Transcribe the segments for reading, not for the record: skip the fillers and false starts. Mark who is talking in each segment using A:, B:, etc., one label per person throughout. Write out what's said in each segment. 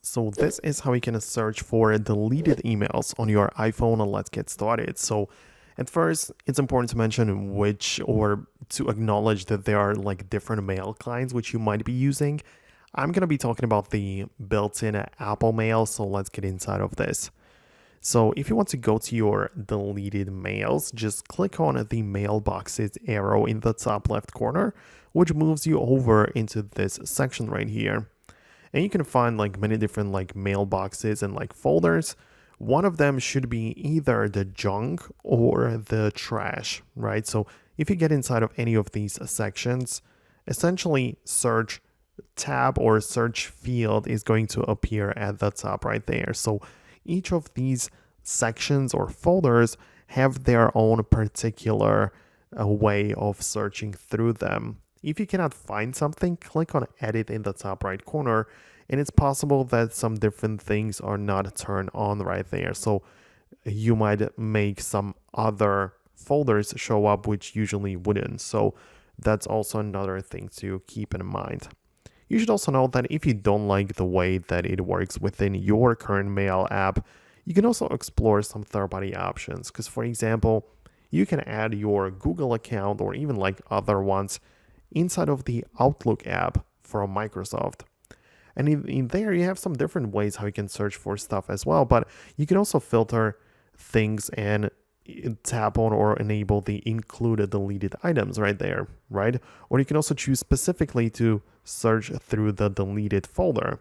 A: So this is how you can search for deleted emails on your iPhone, and let's get started. So at first, it's important to mention which or to acknowledge that there are like different mail clients which you might be using. I'm going to be talking about the built-in Apple Mail, so let's get inside of this. So if you want to go to your deleted mails, just click on the mailboxes arrow in the top left corner, which moves you over into this section right here. And you can find like many different like mailboxes and like folders. One of them should be either the junk or the trash, right? So if you get inside of any of these sections, essentially search tab or search field is going to appear at the top right there. So each of these sections or folders have their own particular way of searching through them. If you cannot find something, click on edit in the top right corner, and it's possible that some different things are not turned on right there. So you might make some other folders show up which usually wouldn't. So that's also another thing to keep in mind. You should also know that if you don't like the way that it works within your current mail app, you can also explore some third-party options. Because for example, you can add your Google account or even like other ones inside of the Outlook app from Microsoft. And in there, you have some different ways how you can search for stuff as well, but you can also filter things and tap on or enable the include deleted items right there, right? Or you can also choose specifically to search through the deleted folder.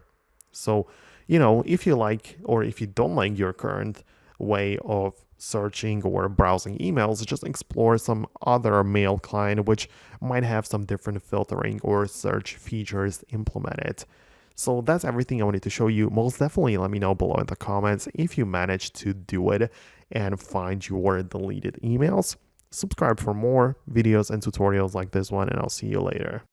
A: So, if you like or if you don't like your current way of searching or browsing emails, just explore some other mail client which might have some different filtering or search features implemented. So that's everything I wanted to show you. Most definitely let me know below in the comments if you managed to do it and find your deleted emails. Subscribe for more videos and tutorials like this one, and I'll see you later.